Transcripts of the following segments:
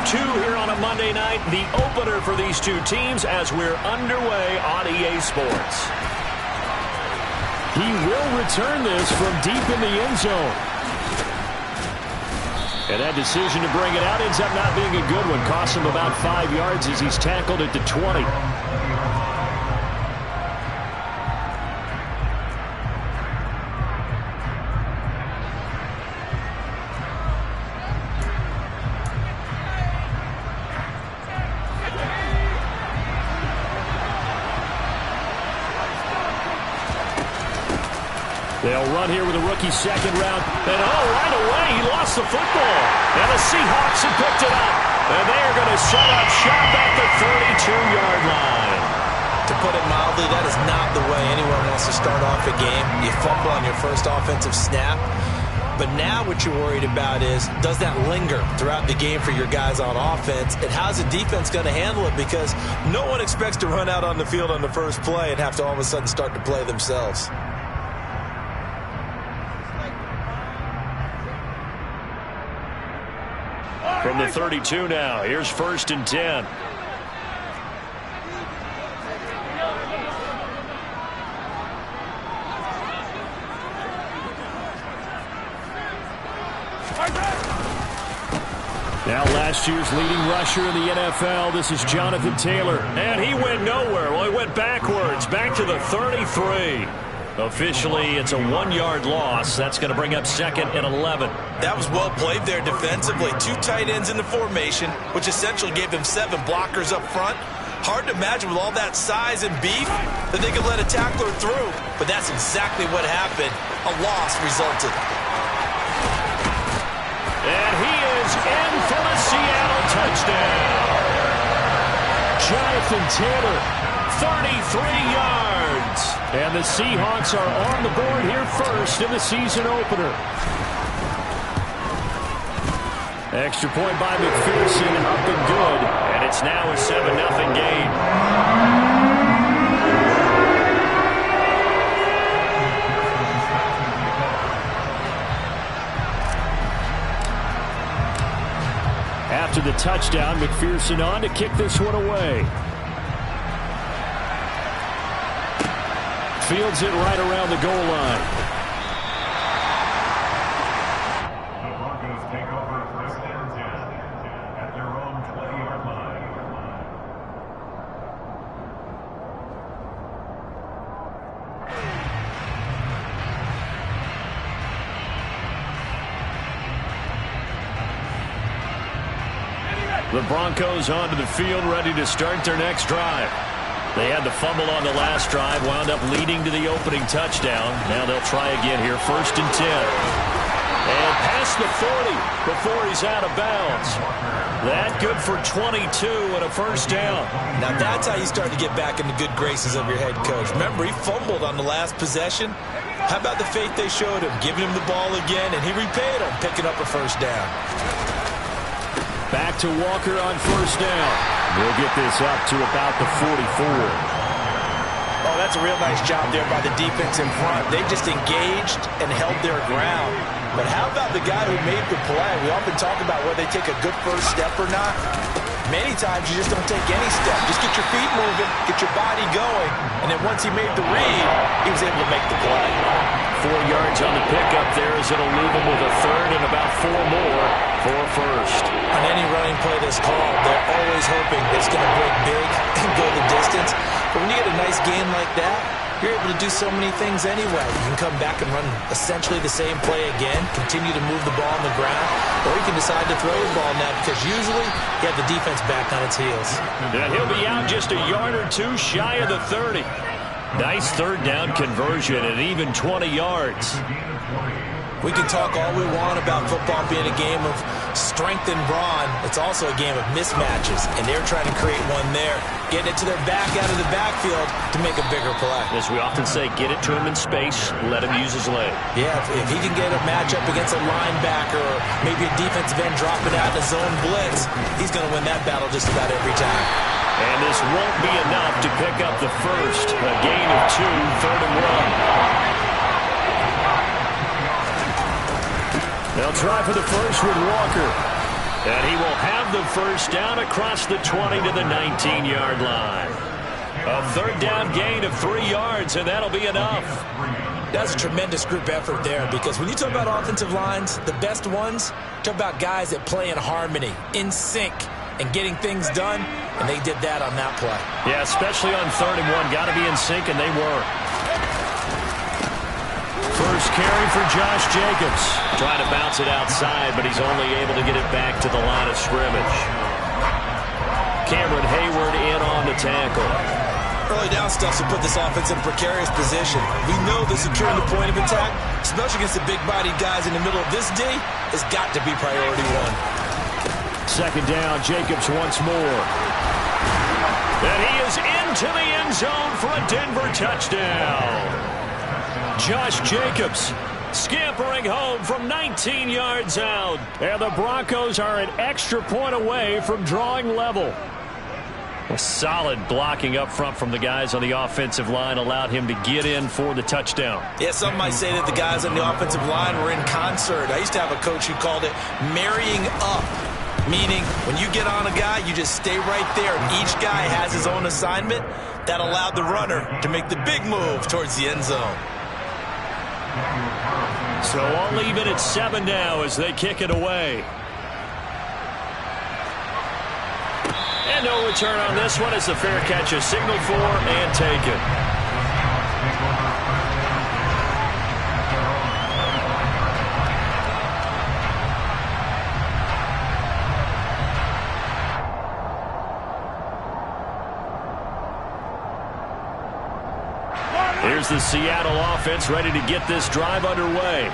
2 here on a Monday night, the opener for these two teams as we're underway on EA Sports. He will return this from deep in the end zone. And that decision to bring it out ends up not being a good one. Costs him about 5 yards as he's tackled at the 20. They'll run here with a rookie second round. And right away, he lost the football. And the Seahawks have picked it up. And they are going to set up shop at the 32-yard line. To put it mildly, that is not the way anyone wants to start off a game. You fumble on your first offensive snap. But now what you're worried about is, does that linger throughout the game for your guys on offense? And how's the defense going to handle it? Because no one expects to run out on the field on the first play and have to all of a sudden start to play themselves. From the 32 now, here's 1st and 10. Now last year's leading rusher in the NFL, this is Jonathan Taylor. And he went nowhere. Well, he went backwards, back to the 33. Officially, it's a 1-yard loss. That's going to bring up 2nd and 11. That was well played there defensively. 2 tight ends in the formation, which essentially gave them 7 blockers up front. Hard to imagine with all that size and beef that they could let a tackler through. But that's exactly what happened. A loss resulted. And he is in for the Seattle touchdown. Jonathan Taylor, 33 yards. And the Seahawks are on the board here first in the season opener. Extra point by McPherson, up and good. And it's now a 7-0 game. After the touchdown, McPherson on to kick this one away. Fields it right around the goal line. The Broncos take over 1st and 10 at their own 20-yard line. The Broncos onto the field, ready to start their next drive. They had the fumble on the last drive, wound up leading to the opening touchdown. Now they'll try again here, 1st and 10. And past the 40 before he's out of bounds. That good for 22 and a 1st down. Now that's how you start to get back in the good graces of your head coach. Remember, he fumbled on the last possession. How about the faith they showed him, giving him the ball again, and he repaid him, picking up a 1st down. Back to Walker on 1st down. We'll get this up to about the 44. Oh, that's a real nice job there by the defense in front. They just engaged and held their ground. But how about the guy who made the play? We often talk about whether they take a good first step or not. Many times you just don't take any step. Just get your feet moving, get your body going. And then once he made the read, he was able to make the play. 4 yards on the pickup there as it'll leave him with a 3rd and about 4 more for a 1st. On any running play that's called, they're always hoping it's going to break big and go the distance. But when you get a nice game like that, you're able to do so many things anyway. You can come back and run essentially the same play again, continue to move the ball on the ground, or you can decide to throw the ball now because usually you have the defense back on its heels. And he'll be out just a yard or 2 shy of the 30. Nice 3rd down conversion and even 20 yards. We can talk all we want about football being a game of strength and brawn. It's also a game of mismatches, and they're trying to create one there, getting it to their back out of the backfield to make a bigger play. As we often say, get it to him in space, let him use his leg. Yeah, if he can get a matchup against a linebacker or maybe a defensive end dropping out in a zone blitz, he's going to win that battle just about every time. And this won't be enough to pick up the 1st. A gain of 2, 3rd and 1. They'll try for the 1st with Walker. And he will have the first down across the 20 to the 19-yard line. A third down gain of 3 yards, and that'll be enough. That's a tremendous group effort there, because when you talk about offensive lines, the best ones, talk about guys that play in harmony, in sync, and getting things done, and they did that on that play. Yeah, especially on 3rd and 1. Got to be in sync, and they were. First carry for Josh Jacobs. Trying to bounce it outside, but he's only able to get it back to the line of scrimmage. Cameron Hayward in on the tackle. Early down stuff to put this offense in a precarious position. We know that securing the point of attack, especially against the big-bodied guys in the middle of this D, has got to be priority 1. Second down, Jacobs once more. And he is into the end zone for a Denver touchdown. Josh Jacobs scampering home from 19 yards out. And the Broncos are an extra point away from drawing level. A solid blocking up front from the guys on the offensive line allowed him to get in for the touchdown. Yeah, some might say that the guys on the offensive line were in concert. I used to have a coach who called it marrying up, meaning when you get on a guy, you just stay right there, and each guy has his own assignment. That allowed the runner to make the big move towards the end zone. So I'll leave it at 7 now as they kick it away. And no return on this one as the fair catch is signaled for and taken. Here's the Seattle offense ready to get this drive underway.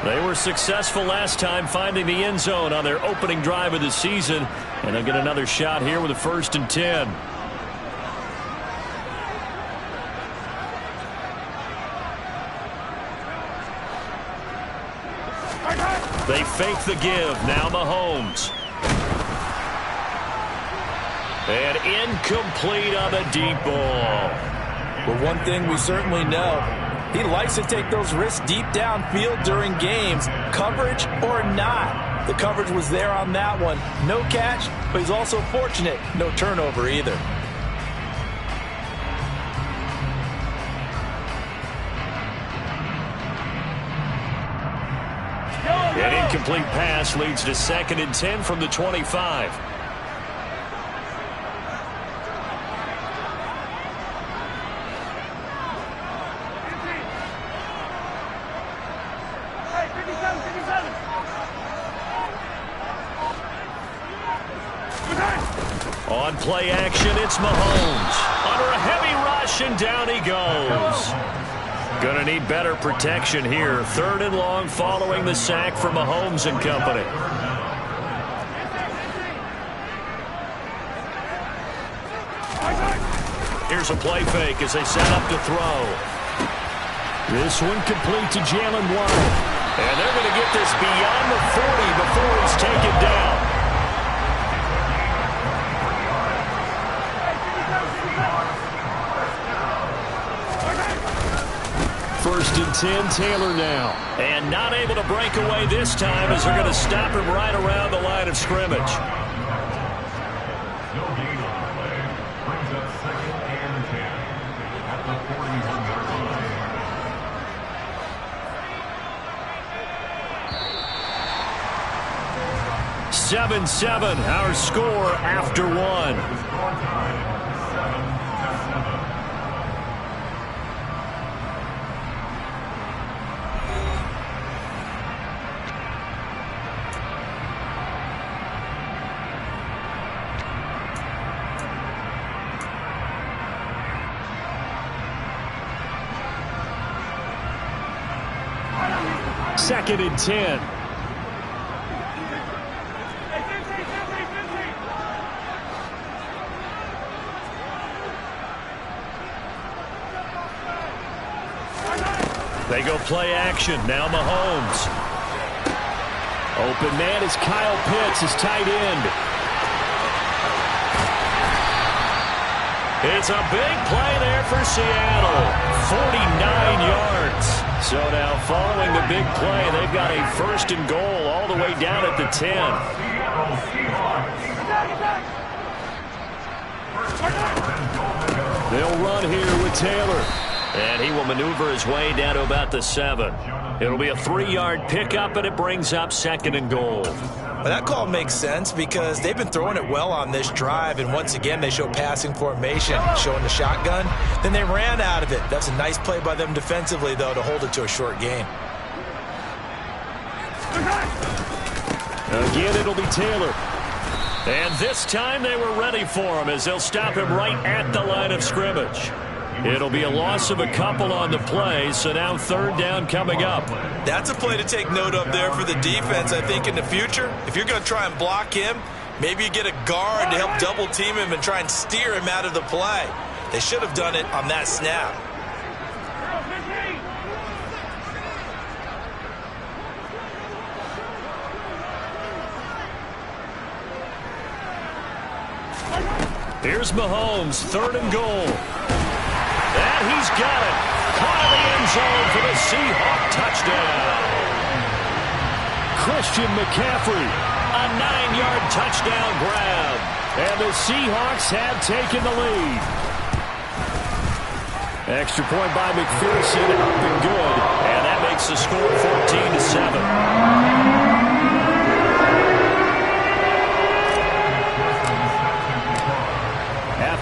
They were successful last time finding the end zone on their opening drive of the season, and they'll get another shot here with a 1st and 10. They fake the give. Now Mahomes. And incomplete on the deep ball. But one thing we certainly know, he likes to take those risks deep downfield during games, coverage or not. The coverage was there on that one. No catch, but he's also fortunate. No turnover either. An incomplete pass leads to 2nd and 10 from the 25. On play action, it's Mahomes. Under a heavy rush, and down he goes. Going to need better protection here. 3rd and long following the sack for Mahomes and company. Here's a play fake as they set up to throw. This one complete to Jalen Waddle. And they're going to get this beyond the 40 before it's taken down. First and 10, Taylor now. And not able to break away this time as they're going to stop him right around the line of scrimmage. No gain on the play. Brings up 2nd and 10 at the 41-yard line. 7-7, our score after 1. Score time, 7-7. Second and 10. They go play action. Now Mahomes. Open man is Kyle Pitts, his tight end. It's a big play there for Seattle. 49 yards. So now following the big play, they've got a 1st and goal all the way down at the 10. They'll run here with Taylor. And he will maneuver his way down to about the 7. It'll be a 3-yard pickup, and it brings up 2nd and goal. Well, that call makes sense because they've been throwing it well on this drive, and once again they show passing formation, showing the shotgun. Then they ran out of it. That's a nice play by them defensively, though, to hold it to a short gain. Again, it'll be Taylor. And this time they were ready for him as they'll stop him right at the line of scrimmage. It'll be a loss of a couple on the play, so now 3rd down coming up. That's a play to take note of there for the defense, I think, in the future. If you're going to try and block him, maybe you get a guard to help double team him and try and steer him out of the play. They should have done it on that snap. Here's Mahomes, 3rd and goal. And he's got it. Caught in the end zone for the Seahawk touchdown. Christian McCaffrey, a 9-yard touchdown grab. And the Seahawks have taken the lead. Extra point by McPherson, up and good. And that makes the score 14-7.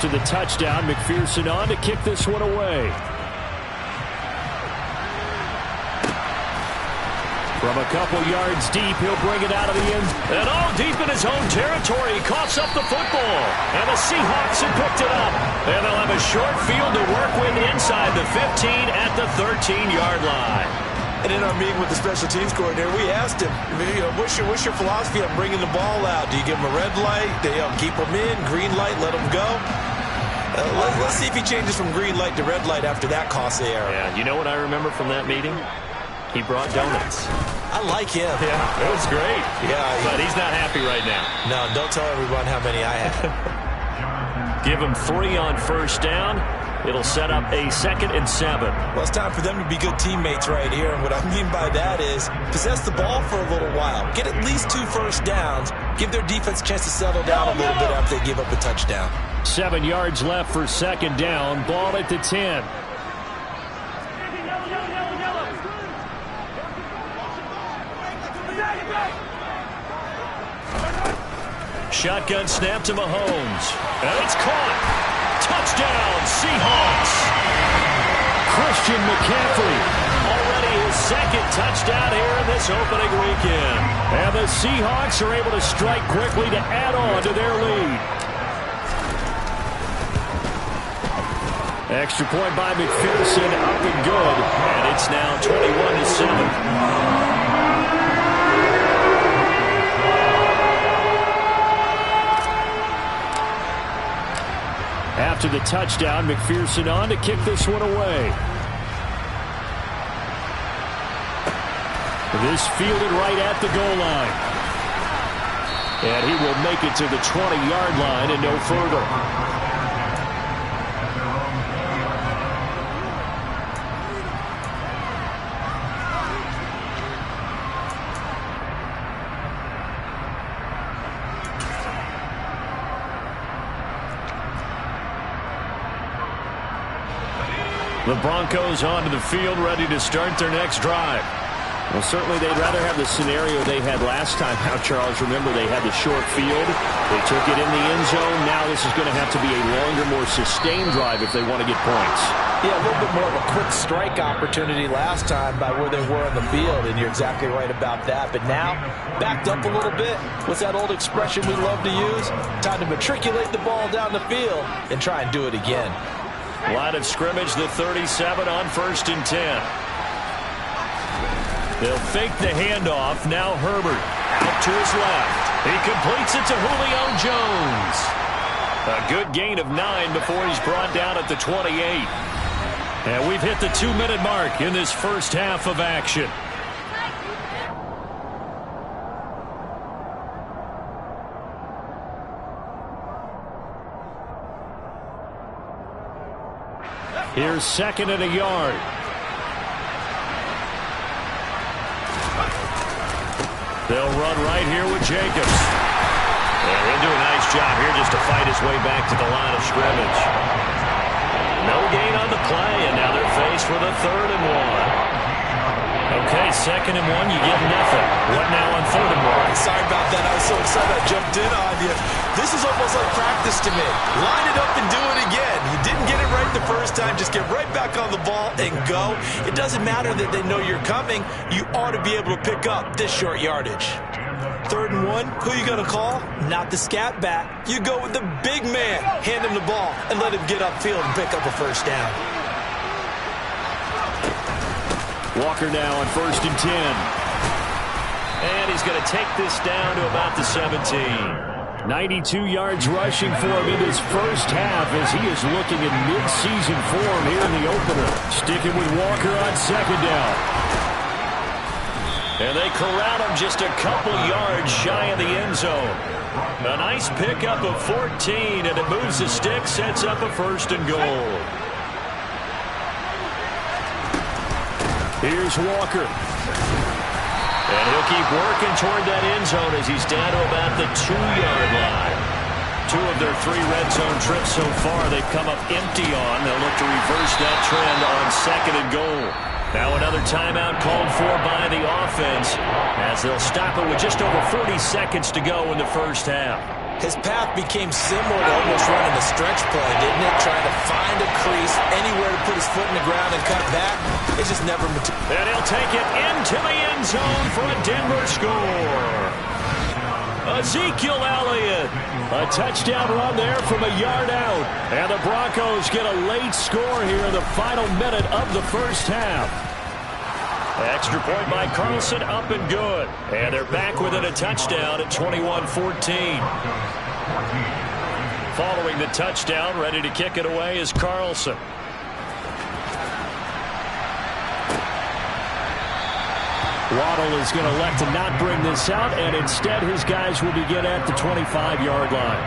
After the touchdown, McPherson on to kick this one away. From a couple yards deep, he'll bring it out of the end. And all deep in his own territory, he coughs up the football. And the Seahawks have picked it up. And they'll have a short field to work with inside the 15 at the 13-yard line. And in our meeting with the special teams coordinator, we asked him, what's your philosophy on bringing the ball out? Do you give him a red light? Do you keep him in? Green light, let him go? Let's see if he changes from green light to red light after that costly error. Yeah, you know what I remember from that meeting? He brought donuts. I like him. Yeah, it was great. Yeah, but he's not happy right now. No, don't tell everyone how many I had. Give him 3 on 1st down. It'll set up a 2nd and 7. Well, it's time for them to be good teammates right here. And what I mean by that is possess the ball for a little while. Get at least 2 first downs. Give their defense a chance to settle down a little bit after they give up a touchdown. 7 yards left for 2nd down. Ball at the 10. Shotgun snap to Mahomes. And it's caught. Touchdown, Seahawks. Christian McCaffrey, already his 2nd touchdown here in this opening weekend. And the Seahawks are able to strike quickly to add on to their lead. Extra point by McPherson, up and good. And it's now 21-7. After the touchdown, McPherson on to kick this one away. This fielded right at the goal line. And he will make it to the 20-yard line and no further. The Broncos onto the field, ready to start their next drive. Well, certainly they'd rather have the scenario they had last time out, Charles. Remember, they had the short field. They took it in the end zone. Now this is going to have to be a longer, more sustained drive if they want to get points. Yeah, a little bit more of a quick strike opportunity last time by where they were on the field, and you're exactly right about that. But now, backed up a little bit. What's that old expression we love to use? Time to matriculate the ball down the field and try and do it again. Line of scrimmage, the 37 on 1st and 10. They'll fake the handoff. Now Herbert out to his left. He completes it to Julio Jones. A good gain of 9 before he's brought down at the 28. And we've hit the 2-minute mark in this first half of action. Here's 2nd and a yard. They'll run right here with Jacobs. And he'll do a nice job here just to fight his way back to the line of scrimmage. No gain on the play, and now they're faced with a 3rd and 1. Okay, 2nd and 1, you get nothing. What now on 3rd and 1? Sorry about that. I was so excited I jumped in on you. This is almost like practice to me. Line it up and do it again. You didn't get it right the first time. Just get right back on the ball and go. It doesn't matter that they know you're coming. You ought to be able to pick up this short yardage. 3rd and 1, who you going to call? Not the scat back. You go with the big man. Hand him the ball and let him get upfield and pick up a 1st down. Walker now on 1st and 10. And he's going to take this down to about the 17. 92 yards rushing for him in his first half as he is looking in mid-season form here in the opener. Sticking with Walker on 2nd down. And they corral him just a couple yards shy of the end zone. A nice pickup of 14, and it moves the stick, sets up a 1st and goal. Here's Walker. And he'll keep working toward that end zone as he's down to about the 2-yard line. 2 of their 3 red zone trips so far they've come up empty on. They'll look to reverse that trend on 2nd and goal. Now another timeout called for by the offense as they'll stop it with just over 40 seconds to go in the first half. His path became similar to almost running a stretch play, didn't it? Trying to find a crease, anywhere to put his foot in the ground and cut back. It just never materialized. And he'll take it into the end zone for a Denver score. Ezekiel Elliott. A touchdown run there from a yard out. And the Broncos get a late score here in the final minute of the first half. Extra point by Carlson, up and good. And they're back within a touchdown at 21-14. Following the touchdown, ready to kick it away is Carlson. Waddle is going to elect to not bring this out, and instead his guys will begin at the 25-yard line.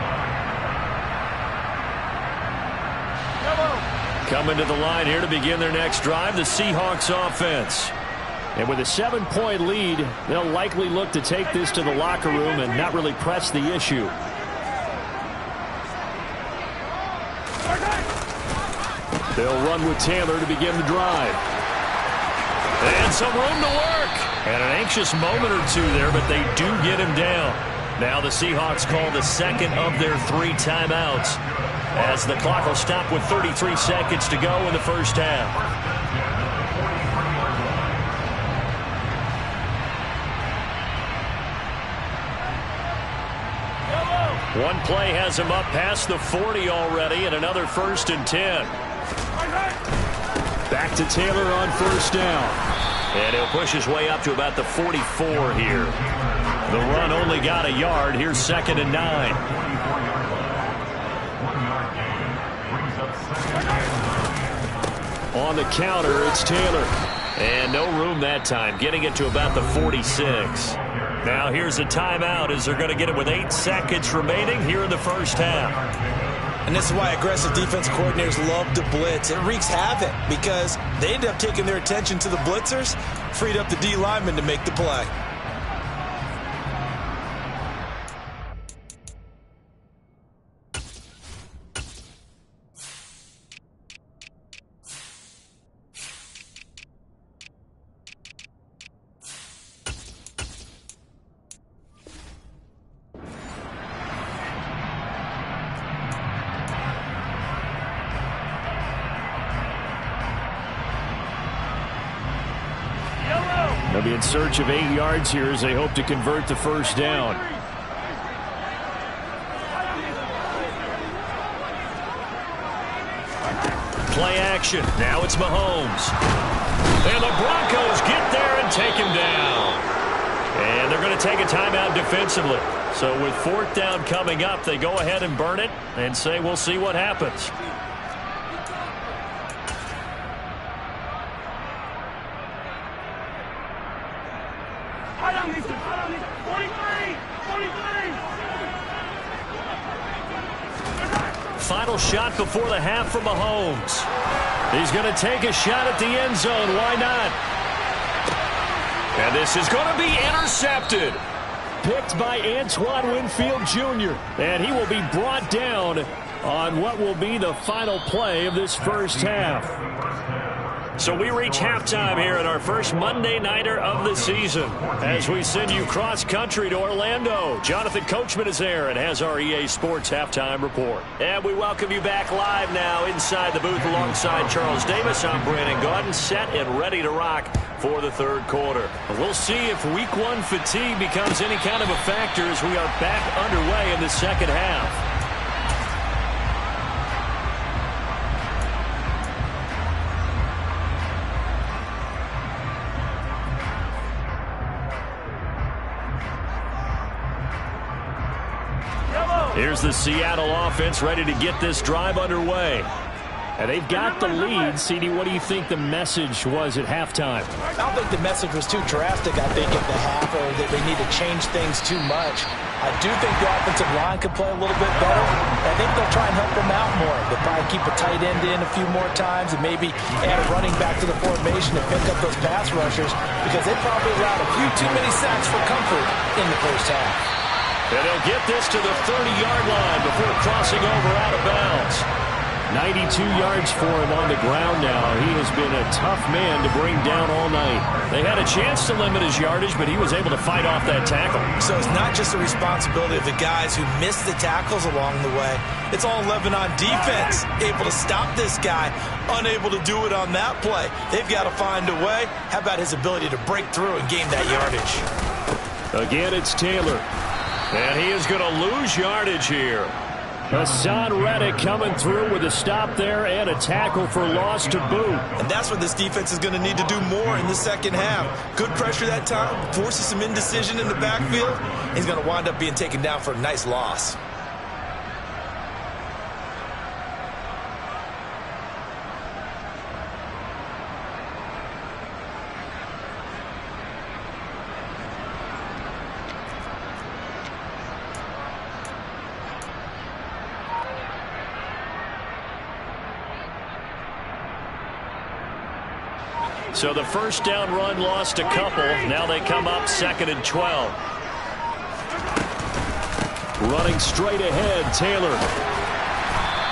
Coming to the line here to begin their next drive, the Seahawks offense. And with a 7-point lead, they'll likely look to take this to the locker room and not really press the issue. They'll run with Taylor to begin the drive. And some room to work. And an anxious moment or two there, but they do get him down. Now the Seahawks call the 2nd of their 3 timeouts as the clock will stop with 33 seconds to go in the first half. One play has him up past the 40 already, and another 1st and 10. Back to Taylor on 1st down. And he'll push his way up to about the 44 here. The run only got a yard. Here's 2nd and 9. On the counter, it's Taylor. And no room that time, getting it to about the 46. Now here's a timeout as they're going to get it with 8 seconds remaining here in the first half. And this is why aggressive defense coordinators love to blitz. It wreaks havoc because they end up taking their attention to the blitzers, freed up the D lineman to make the play. They'll be in search of 8 yards here as they hope to convert the 1st down. Play action. Now it's Mahomes. And the Broncos get there and take him down. And they're going to take a timeout defensively. So with 4th down coming up, they go ahead and burn it and say we'll see what happens. Final shot before the half from Mahomes. He's going to take a shot at the end zone. Why not? And this is going to be intercepted. picked by Antoine Winfield Jr. And he will be brought down on what will be the final play of this first half. So we reach halftime here at our first Monday Nighter of the season as we send you cross-country to Orlando. Jonathan Coachman is there and has our EA Sports Halftime Report. And we welcome you back live now inside the booth alongside Charles Davis. I'm Brandon Gaudin, set and ready to rock for the third quarter. We'll see if Week 1 fatigue becomes any kind of a factor as we are back underway in the second half. Here's the Seattle offense ready to get this drive underway. And they've got the lead. CD, what do you think the message was at halftime? I don't think the message was too drastic, I think, at the half, or that they need to change things too much. I do think the offensive line could play a little bit better. I think they'll try and help them out more. They'll probably keep a tight end in a few more times and maybe add a running back to the formation to pick up those pass rushers because they probably allowed a few too many sacks for comfort in the first half. And they'll get this to the 30-yard line before crossing over out of bounds. 92 yards for him on the ground now. He has been a tough man to bring down all night. They had a chance to limit his yardage, but he was able to fight off that tackle. So it's not just the responsibility of the guys who missed the tackles along the way. It's all 11 on defense, able to stop this guy, unable to do it on that play. They've got to find a way. How about his ability to break through and gain that yardage? Again, it's Taylor. And he is going to lose yardage here. Hassan Reddick coming through with a stop there and a tackle for loss to boot. And that's what this defense is going to need to do more in the second half. Good pressure that time, forces some indecision in the backfield. He's going to wind up being taken down for a nice loss. So the first down run lost a couple. Now they come up 2nd and 12. Running straight ahead, Taylor.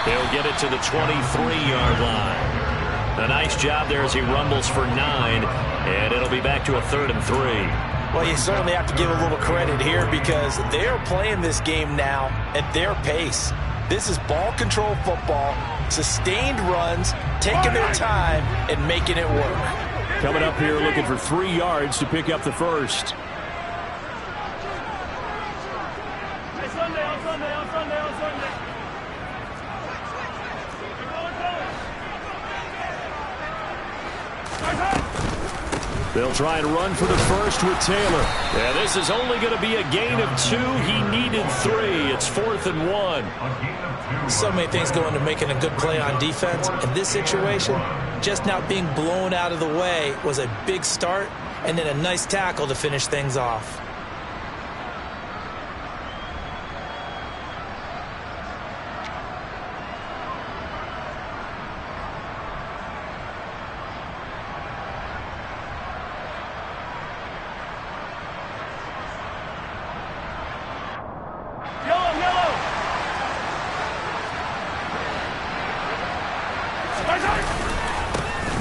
He'll get it to the 23-yard line. A nice job there as he rumbles for 9, and it'll be back to a 3rd and 3. Well, you certainly have to give a little credit here because they're playing this game now at their pace. This is ball control football, sustained runs, taking their time, and making it work. Coming up here looking for 3 yards to pick up the first. They'll try and run for the first with Taylor. Yeah, this is only going to be a gain of 2. He needed 3. It's 4th and 1. So many things go into making a good play on defense. In this situation, just not being blown out of the way was a big start, and then a nice tackle to finish things off.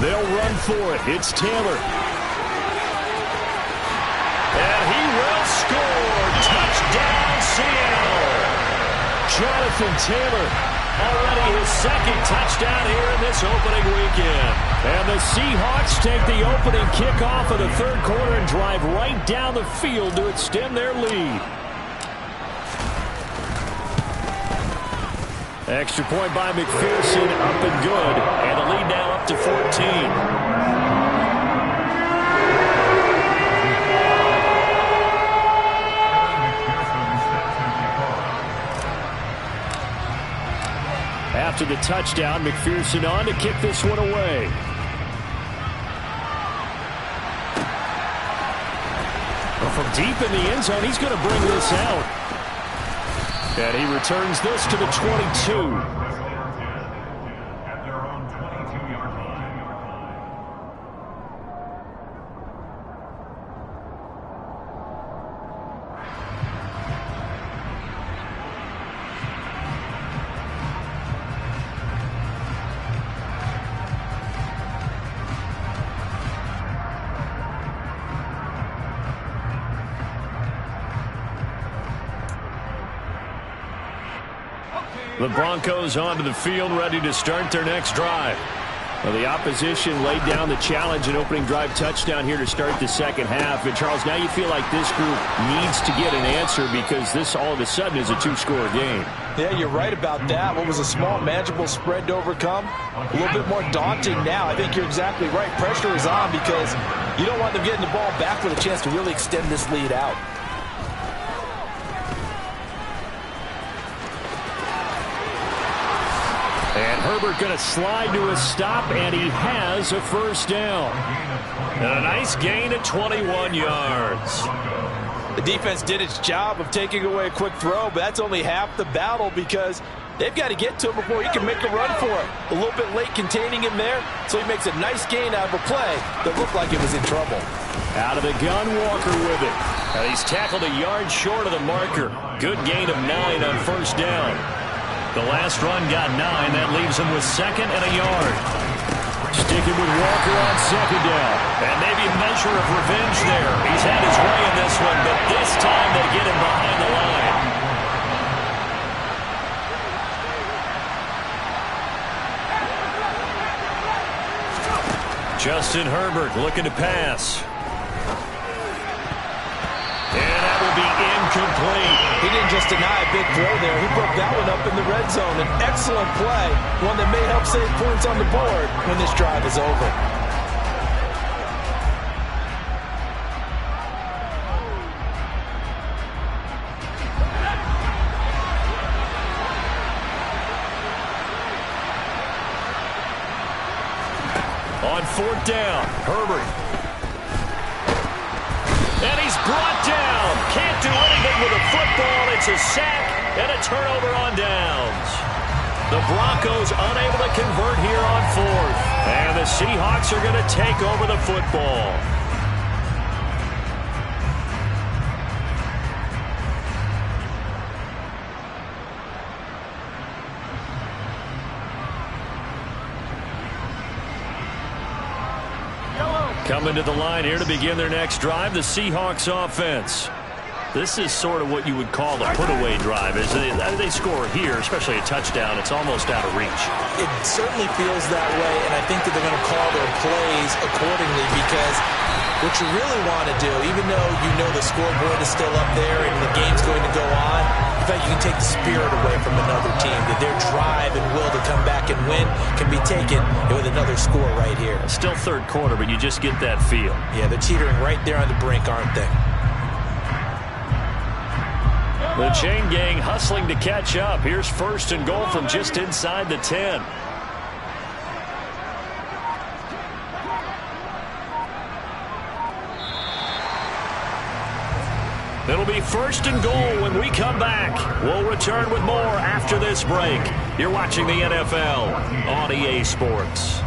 They'll run for it. It's Taylor. And he will score. Touchdown, Seattle. Jonathan Taylor, already his 2nd touchdown here in this opening weekend. And the Seahawks take the opening kickoff of the 3rd quarter and drive right down the field to extend their lead. Extra point by McPherson, up and good. And the lead now up to 14. After the touchdown, McPherson on to kick this one away. Well, from deep in the end zone, he's going to bring this out. And he returns this to the 22. At their own 22-yard line. The Broncos onto the field, ready to start their next drive. Well, the opposition laid down the challenge and opening drive touchdown here to start the second half. And, Charles, now you feel like this group needs to get an answer because this all of a sudden is a two-score game. Yeah, you're right about that. What was a small, manageable spread to overcome? A little bit more daunting now. I think you're exactly right. Pressure is on because you don't want them getting the ball back with a chance to really extend this lead out. And Herbert going to slide to a stop, and he has a first down. And a nice gain of 21 yards. The defense did its job of taking away a quick throw, but that's only half the battle because they've got to get to him before he can make a run for it. A little bit late containing him there, so he makes a nice gain out of a play that looked like it was in trouble. Out of the gun, Walker with it. Now he's tackled a yard short of the marker. Good gain of 9 on first down. The last run got 9. That leaves him with second and a yard. Sticking with Walker on second down. And maybe a measure of revenge there. He's had his way in this one, but this time they get him behind the line. Justin Herbert looking to pass. And that will be incomplete. He didn't just deny a big throw there. He broke that one up in the red zone. An excellent play, one that may help save points on the board when this drive is over. On fourth down, Herbert. And he's brought down. Can't do anything with a football. It's a sack and a turnover on downs. The Broncos unable to convert here on fourth. And the Seahawks are going to take over the football. Coming to the line here to begin their next drive, the Seahawks offense. This is sort of what you would call the put-away drive. As they score here, especially a touchdown, it's almost out of reach. It certainly feels that way, and I think that they're going to call their plays accordingly because what you really want to do, even though you know the scoreboard is still up there and the game's going to go on, in fact, you can take the spirit away from another team. That their drive and will to come back and win can be taken with another score right here. Still third quarter, but you just get that feel. Yeah, they're teetering right there on the brink, aren't they? The chain gang hustling to catch up. Here's first and goal from just inside the 10. It'll be first and goal when we come back. We'll return with more after this break. You're watching the NFL on EA Sports.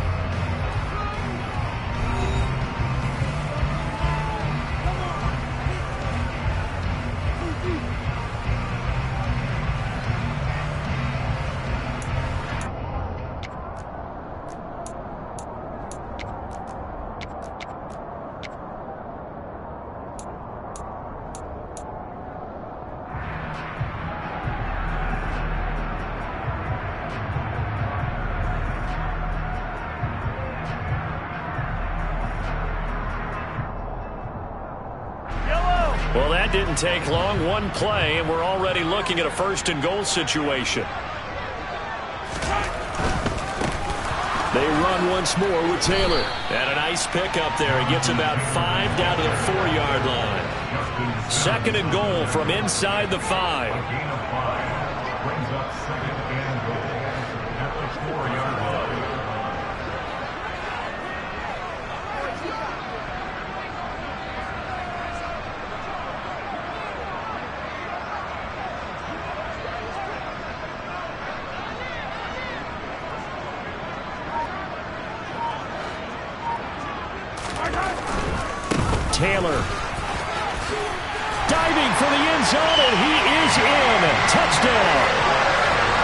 Well, that didn't take long. One play, and we're already looking at a first and goal situation. They run once more with Taylor. And a nice pickup there. He gets about 5 down to the 4-yard line. Second and goal from inside the 5. Gain of 5 brings up second and goal at the 4-yard line. Taylor diving for the end zone, and he is in. Touchdown.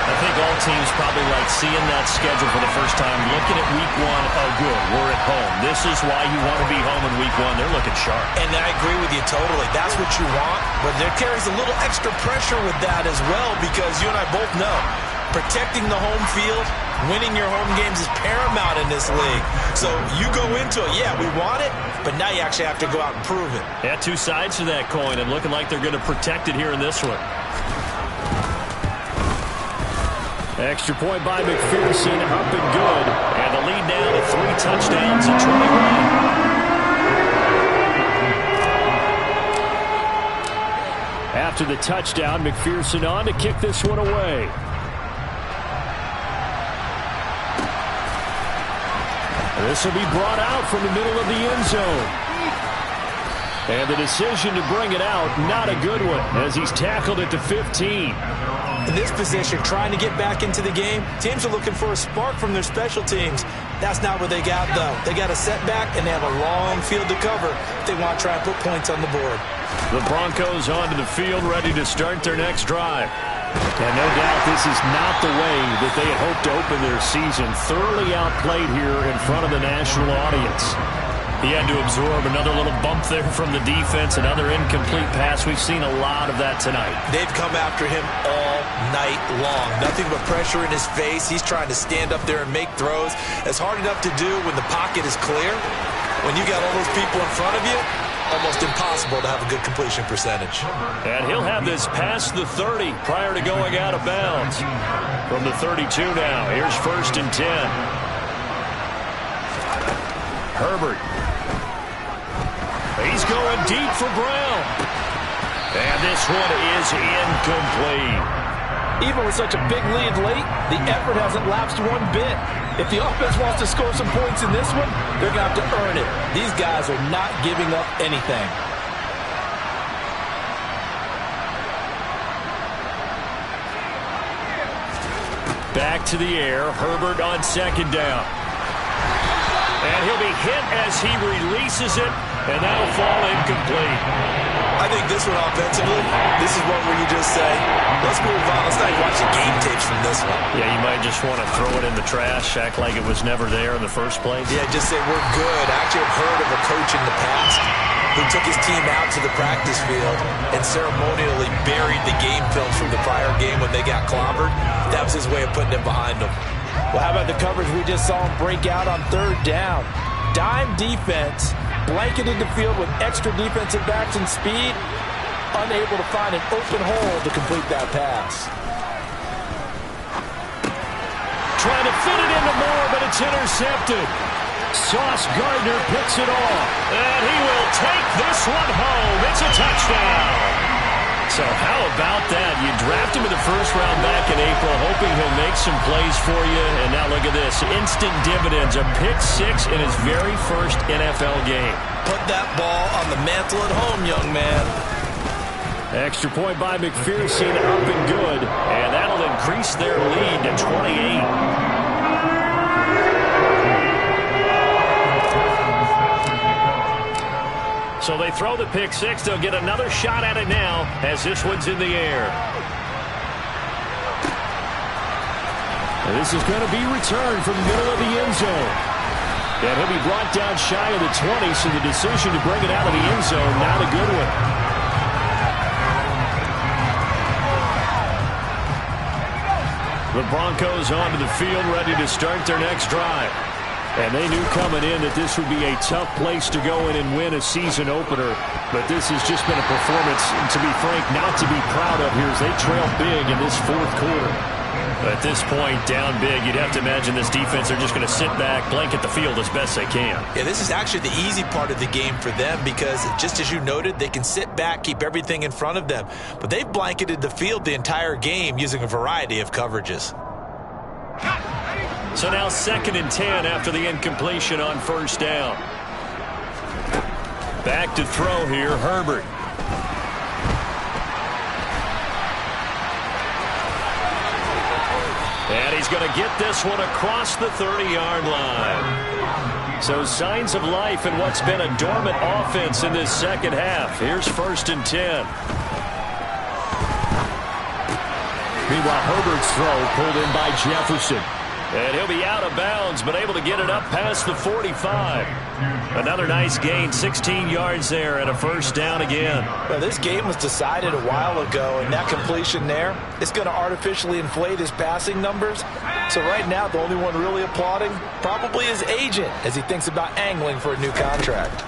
A think all teams probably like seeing that schedule for the first time, looking at week one, oh good, we're at home. This is why you want to be home in week one. They're looking sharp. And I agree with you totally. That's what you want, but there carries a little extra pressure with that as well, because you and I both know protecting the home field, winning your home games is paramount in this league. So you go into it, yeah, we want it, but now you actually have to go out and prove it. Yeah, two sides to that coin, and looking like they're going to protect it here in this one. Extra point by McPherson, up and good. And the lead now to 3 touchdowns at 21. After the touchdown, McPherson on to kick this one away. This will be brought out from the middle of the end zone. And the decision to bring it out, not a good one, as he's tackled at the 15. In this position, trying to get back into the game, teams are looking for a spark from their special teams. That's not what they got, though. They got a setback, and they have a long field to cover if they want to try and put points on the board. The Broncos onto the field, ready to start their next drive. And no doubt this is not the way that they had hoped to open their season. Thoroughly outplayed here in front of the national audience. He had to absorb another little bump there from the defense, another incomplete pass. We've seen a lot of that tonight. They've come after him all night long. Nothing but pressure in his face. He's trying to stand up there and make throws. It's hard enough to do when the pocket is clear. When you got all those people in front of you, almost impossible to have a good completion percentage. And he'll have this past the 30 prior to going out of bounds. From the 32 now, here's 1st and 10. Herbert. He's going deep for Brown. And this one is incomplete. Even with such a big lead late, the effort hasn't lapsed one bit. If the offense wants to score some points in this one, they're going to have to earn it. These guys are not giving up anything. Back to the air. Herbert on 2nd down. And he'll be hit as he releases it, and that'll fall incomplete. I think this one offensively, this is one where you just say, let's move on. Let's not watch the game tapes from this one. Yeah, you might just want to throw it in the trash, act like it was never there in the first place. Yeah, just say we're good. I actually have heard of a coach in the past who took his team out to the practice field and ceremonially buried the game film from the prior game when they got clobbered. That was his way of putting it behind them. Well, how about the coverage we just saw him break out on 3rd down? Dime defense, blanketed the field with extra defensive backs and speed, unable to find an open hole to complete that pass. Trying to fit it into Moore, but it's intercepted. Sauce Gardner picks it off, and he will take this one home. It's a touchdown. So how about that? You draft him in the 1st round back in April, hoping he'll make some plays for you. And now look at this. Instant dividends. A pick 6 in his very first NFL game. Put that ball on the mantle at home, young man. Extra point by McPherson, up and good. And that'll increase their lead to 28. So they throw the pick 6. They'll get another shot at it now as this one's in the air. And this is going to be returned from the middle of the end zone. And he'll be brought down shy of the 20, so the decision to bring it out of the end zone, not a good one. The Broncos onto the field, ready to start their next drive. And they knew coming in that this would be a tough place to go in and win a season opener. But this has just been a performance, to be frank, not to be proud of here as they trail big in this 4th quarter. At this point, down big, you'd have to imagine this defense are just going to sit back, blanket the field as best they can. Yeah, this is actually the easy part of the game for them because, just as you noted, they can sit back, keep everything in front of them. But they've blanketed the field the entire game using a variety of coverages. So now 2nd and 10 after the incompletion on 1st down. Back to throw here, Herbert. And he's going to get this one across the 30-yard line. So signs of life in what's been a dormant offense in this 2nd half. Here's 1st and 10. Meanwhile, Herbert's throw pulled in by Jefferson. And he'll be out of bounds, but able to get it up past the 45. Another nice gain, 16 yards there, and a first down again. Well, this game was decided a while ago, and that completion there is going to artificially inflate his passing numbers. So right now, the only one really applauding probably his agent as he thinks about angling for a new contract.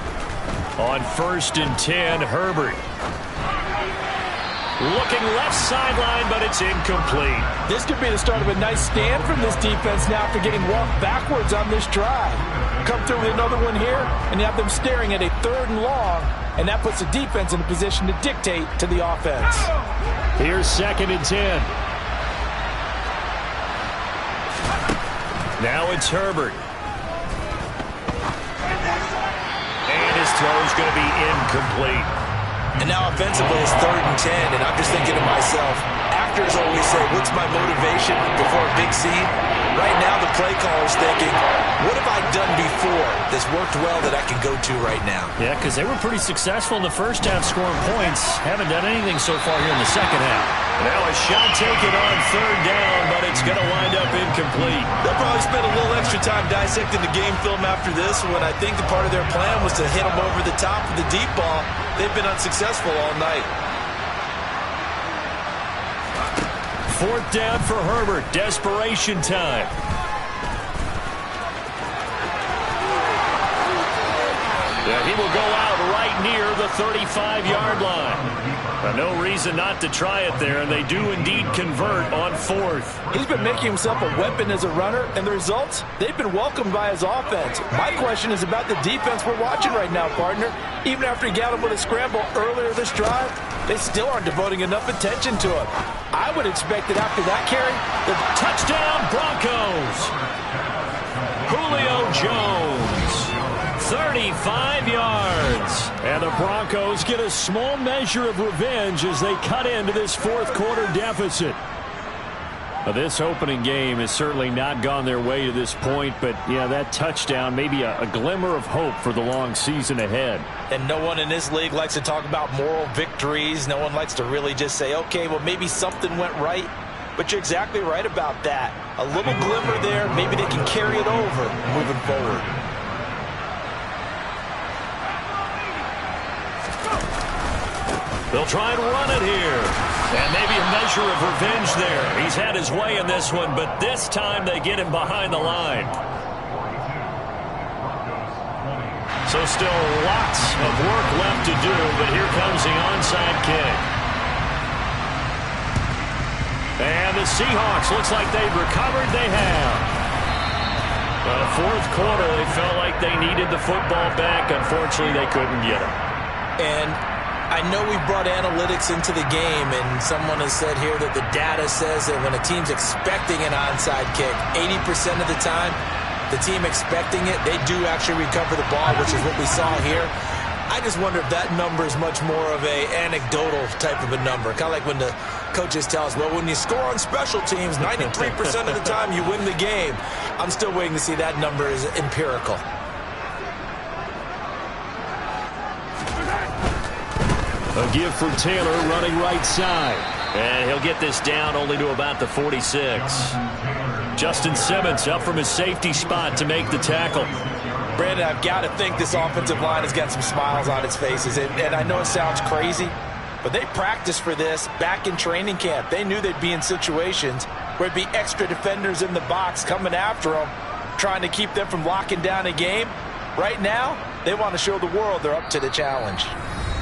On 1st and 10, Herbert. Looking left sideline, but it's incomplete. This could be the start of a nice stand from this defense now after getting walked backwards on this drive. Come through with another one here, and you have them staring at a 3rd and long, and that puts the defense in a position to dictate to the offense. Here's 2nd and 10. Now it's Herbert. And his throw's going to be incomplete. And now offensively it's 3rd and 10, and I'm just thinking to myself, actors always say, what's my motivation before a big scene? Right now the play caller's thinking, what have I done before that's worked well that I can go to right now? Yeah, because they were pretty successful in the first half scoring points. Haven't done anything so far here in the second half. Now a shot taken on 3rd down, but it's going to wind up incomplete. They'll probably spend a little extra time dissecting the game film after this when I think the part of their plan was to hit them over the top of the deep ball. They've been unsuccessful all night. 4th down for Herbert. Desperation time. Yeah, he will go out right near the 35-yard line. No reason not to try it there, and they do indeed convert on 4th. He's been making himself a weapon as a runner, and the results, they've been welcomed by his offense. My question is about the defense we're watching right now, partner. Even after he got him with a scramble earlier this drive, they still aren't devoting enough attention to him. I would expect that after that carry, the touchdown Broncos. Julio Jones. 35 yards. And the Broncos get a small measure of revenge as they cut into this 4th quarter deficit. This opening game has certainly not gone their way to this point, but yeah, that touchdown may be a glimmer of hope for the long season ahead. And no one in this league likes to talk about moral victories. No one likes to really just say, okay, well, maybe something went right. But you're exactly right about that. A little glimmer there, maybe they can carry it over moving forward. They'll try and run it here. And maybe a measure of revenge there. He's had his way in this one, but this time they get him behind the line. So still lots of work left to do, but here comes the onside kick. And the Seahawks, looks like they've recovered. They have. Well, 4th quarter, they felt like they needed the football back. Unfortunately, they couldn't get it. And I know we brought analytics into the game, and someone has said here that the data says that when a team's expecting an onside kick, 80% of the time, the team expecting it, they do actually recover the ball, which is what we saw here. I just wonder if that number is much more of a anecdotal type of a number. Kind of like when the coaches tell us, well, when you score on special teams, 93% of the time you win the game. I'm still waiting to see that number is empirical. A give for Taylor running right side. And he'll get this down only to about the 46. Justin Simmons up from his safety spot to make the tackle. Brandon, I've got to think this offensive line has got some smiles on its faces. And I know it sounds crazy, but they practiced for this back in training camp. They knew they'd be in situations where it'd be extra defenders in the box coming after them, trying to keep them from locking down a game. Right now, they want to show the world they're up to the challenge.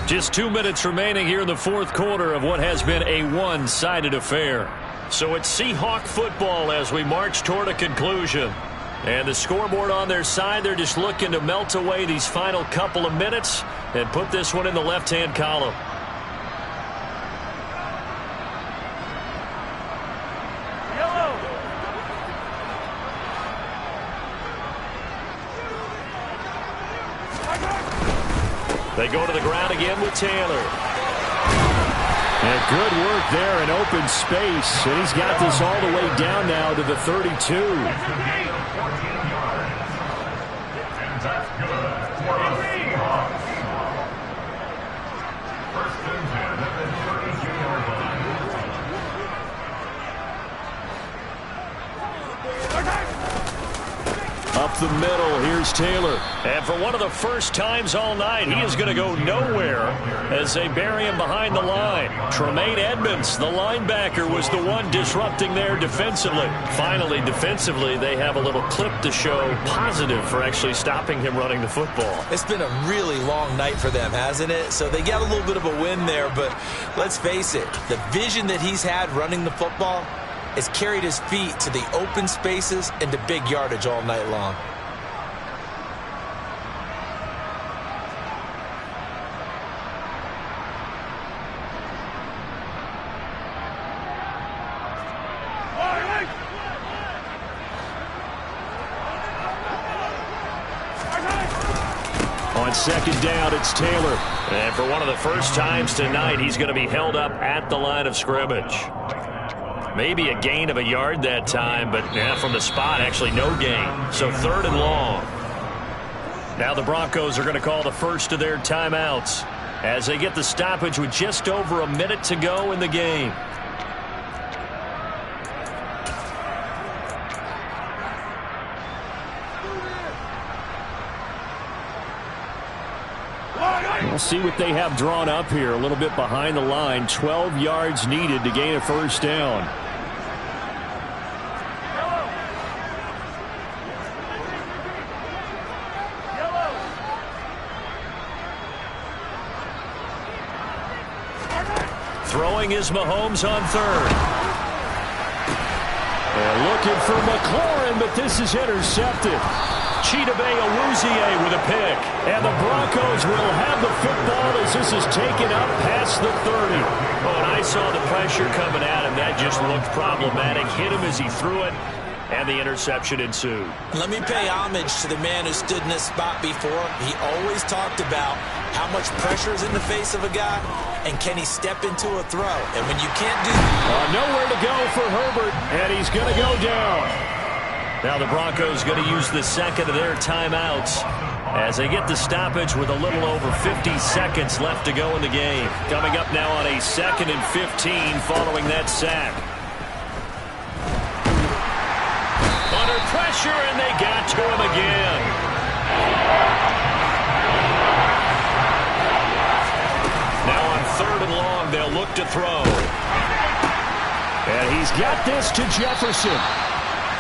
Just 2 minutes remaining here in the 4th quarter of what has been a one-sided affair. So it's Seahawk football as we march toward a conclusion. And the scoreboard on their side, they're just looking to melt away these final couple of minutes and put this one in the left-hand column. They go to the ground again with Taylor. And good work there in open space. And he's got this all the way down now to the 32. And that's good for the Seahawks. 1st and 10 at the 32-yard line. the middle. Here's Taylor. And for one of the first times all night, he is going to go nowhere as they bury him behind the line. Tremaine Edmonds, the linebacker, was the one disrupting there defensively. Finally, defensively, they have a little clip to show positive for actually stopping him running the football. It's been a really long night for them, hasn't it? So they got a little bit of a win there, but let's face it, the vision that he's had running the football has carried his feet to the open spaces and to big yardage all night long. On second down, it's Taylor. And for one of the first times tonight, he's going to be held up at the line of scrimmage. Maybe a gain of a yard that time, but from the spot, actually no gain. So 3rd and long. Now the Broncos are going to call the first of their timeouts as they get the stoppage with just over a minute to go in the game. We'll see what they have drawn up here. A little bit behind the line. 12 yards needed to gain a first down. Throwing is Mahomes on 3rd. And looking for McLaurin, but this is intercepted. Chidobe Awuzie with a pick. And the Broncos will have the football as this is taken up past the 30. Oh, and I saw the pressure coming at him. That just looked problematic. Hit him as he threw it, and the interception ensued. Let me pay homage to the man who stood in this spot before. He always talked about how much pressure is in the face of a guy, and can he step into a throw? And when you can't do that... nowhere to go for Herbert, and he's going to go down. Now the Broncos going to use the second of their timeouts as they get the stoppage with a little over 50 seconds left to go in the game. Coming up now on a 2nd and 15 following that sack. Under pressure, and they got to him again. Now on 3rd and long, they'll look to throw. And he's got this to Jefferson.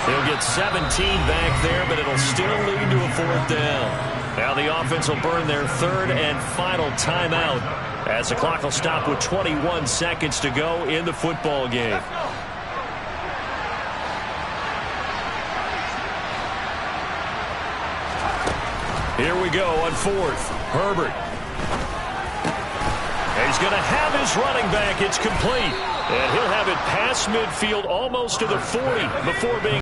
He'll get 17 back there, but it'll still lead to a 4th down. Now the offense will burn their 3rd and final timeout as the clock will stop with 21 seconds to go in the football game. Here we go on 4th. Herbert. And he's going to have his running back. It's complete. And he'll have it past midfield almost to the 40 before being